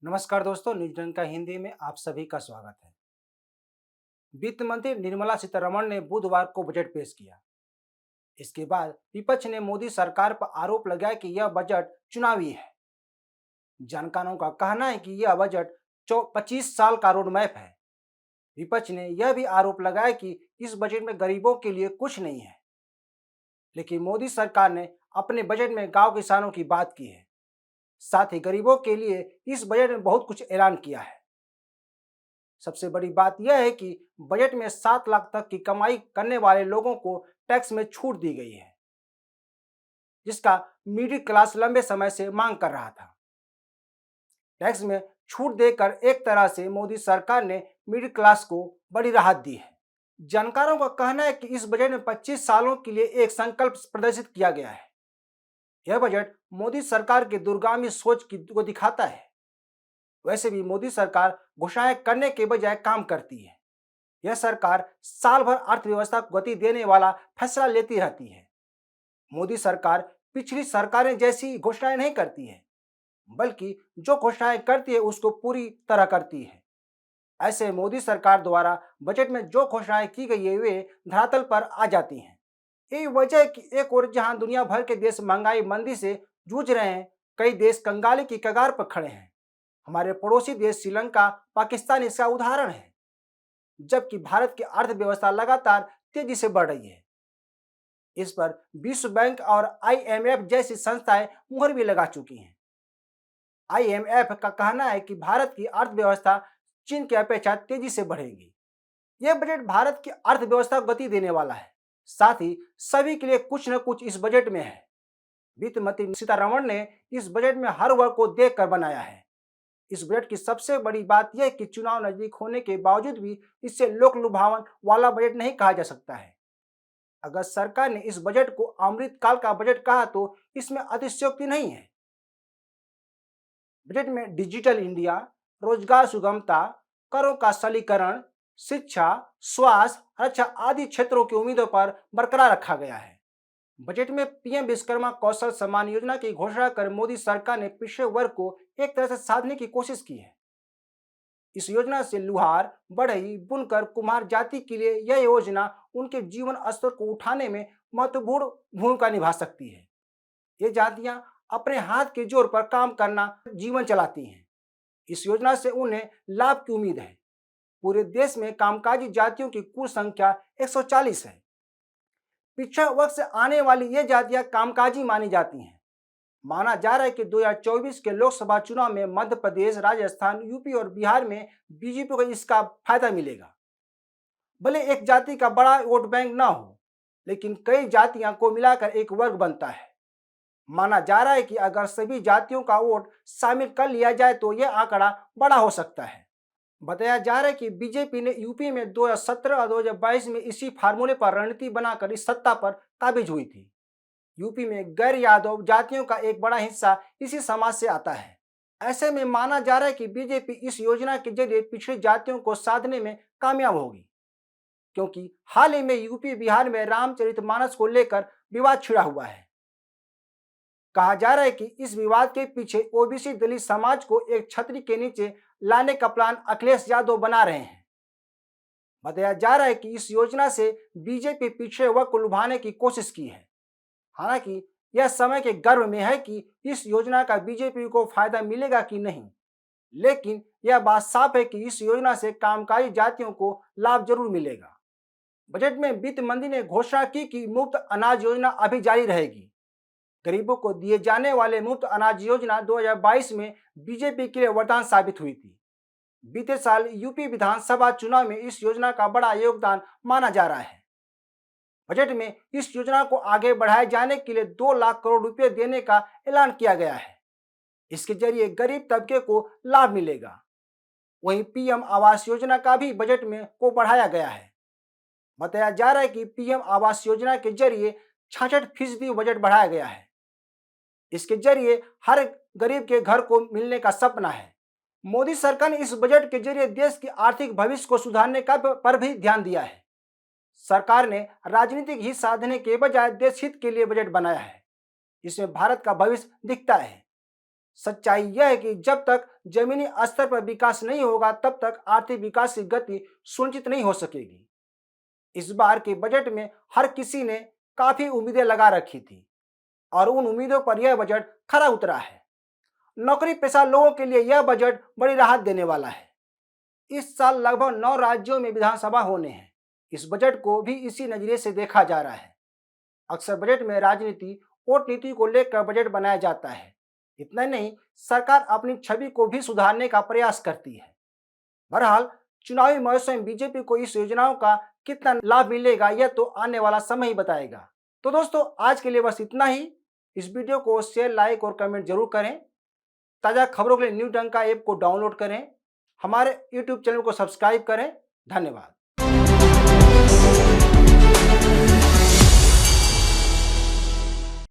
नमस्कार दोस्तों, न्यूज़ का हिंदी में आप सभी का स्वागत है। वित्त मंत्री निर्मला सीतारमण ने बुधवार को बजट पेश किया। इसके बाद विपक्ष ने मोदी सरकार पर आरोप लगाया कि यह बजट चुनावी है। जानकारों का कहना है कि यह बजट 25 साल का रोड मैप है। विपक्ष ने यह भी आरोप लगाया कि इस बजट में गरीबों के लिए कुछ नहीं है। लेकिन मोदी सरकार ने अपने बजट में गांव किसानों की बात की है। साथ ही गरीबों के लिए इस बजट में बहुत कुछ ऐलान किया है। सबसे बड़ी बात यह है कि बजट में 7 लाख तक की कमाई करने वाले लोगों को टैक्स में छूट दी गई है, जिसका मिडिल क्लास लंबे समय से मांग कर रहा था। टैक्स में छूट देकर एक तरह से मोदी सरकार ने मिडिल क्लास को बड़ी राहत दी है। जानकारों का कहना है कि इस बजट में 25 सालों के लिए एक संकल्प प्रदर्शित किया गया है। यह बजट मोदी सरकार की दूरगामी सोच को दिखाता है। वैसे भी मोदी सरकार घोषणाएं करने के बजाय काम करती है। यह सरकार साल भर अर्थव्यवस्था को गति देने वाला फैसला लेती रहती है। मोदी सरकार पिछली सरकारें जैसी घोषणाएं नहीं करती है, बल्कि जो घोषणाएं करती है उसको पूरी तरह करती है। ऐसे मोदी सरकार द्वारा बजट में जो घोषणाएं की गई है वे धरातल पर आ जाती हैं। यही वजह है कि एक ओर जहां दुनिया भर के देश महंगाई मंदी से जूझ रहे हैं, कई देश कंगाली की कगार पर खड़े हैं। हमारे पड़ोसी देश श्रीलंका, पाकिस्तान इसका उदाहरण है। जबकि भारत की अर्थव्यवस्था लगातार तेजी से बढ़ रही है। इस पर विश्व बैंक और आईएमएफ जैसी संस्थाएं मुहर भी लगा चुकी हैं। आईएमएफ का कहना है कि भारत की अर्थव्यवस्था चीन की अपेक्षा तेजी से बढ़ेगी। यह बजट भारत की अर्थव्यवस्था को गति देने वाला है। साथ ही सभी के लिए कुछ न कुछ इस बजट में है। वित्त मंत्री सीतारमण ने इस बजट में हर वर्ग को देखकर बनाया है। इस बजट की सबसे बड़ी बात यह है कि चुनाव नजदीक होने के बावजूद भी इसे लोक लुभावन वाला बजट नहीं कहा जा सकता है। अगर सरकार ने इस बजट को अमृतकाल का बजट कहा तो इसमें अतिशयोक्ति नहीं है। बजट में डिजिटल इंडिया, रोजगार सुगमता, करों का सरलीकरण, शिक्षा, स्वास्थ्य, रक्षा आदि क्षेत्रों की उम्मीदों पर बरकरार रखा गया है। बजट में पीएम विश्वकर्मा कौशल सम्मान योजना की घोषणा कर मोदी सरकार ने पिछड़े वर्ग को एक तरह से साधने की कोशिश की है। इस योजना से लुहार, बढ़ई, बुनकर, कुम्हार जाति के लिए यह योजना उनके जीवन स्तर को उठाने में महत्वपूर्ण भूमिका निभा सकती है। ये जातियां अपने हाथ के जोर पर काम करना जीवन चलाती हैं। इस योजना से उन्हें लाभ की उम्मीद है। पूरे देश में कामकाजी जातियों की कुल संख्या 140 है। पिछड़ा वर्ग से आने वाली ये जातियां कामकाजी मानी जाती हैं। माना जा रहा है कि 2024 के लोकसभा चुनाव में मध्य प्रदेश, राजस्थान, यूपी और बिहार में बीजेपी को इसका फायदा मिलेगा। भले एक जाति का बड़ा वोट बैंक ना हो, लेकिन कई जातियां को मिलाकर एक वर्ग बनता है। माना जा रहा है कि अगर सभी जातियों का वोट शामिल कर लिया जाए तो यह आंकड़ा बड़ा हो सकता है। बताया जा रहा है कि बीजेपी ने यूपी में 2017 और 2022 में इसी फार्मूले पर रणनीति बनाकर इस सत्ता पर काबिज हुई थी। यूपी में गैर यादव जातियों का एक बड़ा हिस्सा इसी समाज से आता है। ऐसे में माना जा रहा है कि बीजेपी इस योजना के जरिए पिछड़ी जातियों को साधने में कामयाब होगी, क्योंकि हाल ही में यूपी बिहार में रामचरितमानस को लेकर विवाद छिड़ा हुआ है। कहा जा रहा है कि इस विवाद के पीछे ओबीसी दलित समाज को एक छतरी के नीचे लाने का प्लान अखिलेश यादव बना रहे हैं। बताया जा रहा है कि इस योजना से बीजेपी पिछड़े वर्ग को लुभाने की कोशिश की है। हालांकि यह समय के गर्भ में है कि इस योजना का बीजेपी को फायदा मिलेगा कि नहीं, लेकिन यह बात साफ है कि इस योजना से कामकाजी जातियों को लाभ जरूर मिलेगा। बजट में वित्त मंत्री ने घोषणा की कि मुफ्त अनाज योजना अभी जारी रहेगी। गरीबों को दिए जाने वाले मुफ्त अनाज योजना 2022 में बीजेपी के लिए वरदान साबित हुई थी। बीते साल यूपी विधानसभा चुनाव में इस योजना का बड़ा योगदान माना जा रहा है। बजट में इस योजना को आगे बढ़ाए जाने के लिए 2 लाख करोड़ रुपए देने का ऐलान किया गया है। इसके जरिए गरीब तबके को लाभ मिलेगा। वहीं पीएम आवास योजना का भी बजट में को बढ़ाया गया है। बताया जा रहा है कि पीएम आवास योजना के जरिए 66% बजट बढ़ाया गया है। इसके जरिए हर गरीब के घर को मिलने का सपना है। मोदी सरकार ने इस बजट के जरिए देश की आर्थिक भविष्य को सुधारने का पर भी ध्यान दिया है। सरकार ने राजनीतिक हित साधने के बजाय देश हित के लिए बजट बनाया है, जिसमें भारत का भविष्य दिखता है। सच्चाई यह है कि जब तक जमीनी स्तर पर विकास नहीं होगा तब तक आर्थिक विकास की गति सुनिश्चित नहीं हो सकेगी। इस बार के बजट में हर किसी ने काफी उम्मीदें लगा रखी थी और उन उम्मीदों पर यह बजट खरा उतरा है। नौकरी पेशा लोगों के लिए यह बजट बड़ी राहत देने वाला है। इस साल लगभग 9 राज्यों में विधानसभा होने हैं। इस बजट को भी इसी नजरिए से देखा जा रहा है। अक्सर बजट में राजनीति, वोट नीति को लेकर बजट बनाया जाता है। इतना नहीं, सरकार अपनी छवि को भी सुधारने का प्रयास करती है। बहरहाल, चुनावी मौसम में बीजेपी को इस योजनाओं का कितना लाभ मिलेगा यह तो आने वाला समय ही बताएगा। तो दोस्तों, आज के लिए बस इतना ही। इस वीडियो को शेयर, लाइक और कमेंट जरूर करें। ताज़ा खबरों के लिए न्यूज़ डंका ऐप को डाउनलोड करें। हमारे यूट्यूब चैनल को सब्सक्राइब करें। धन्यवाद।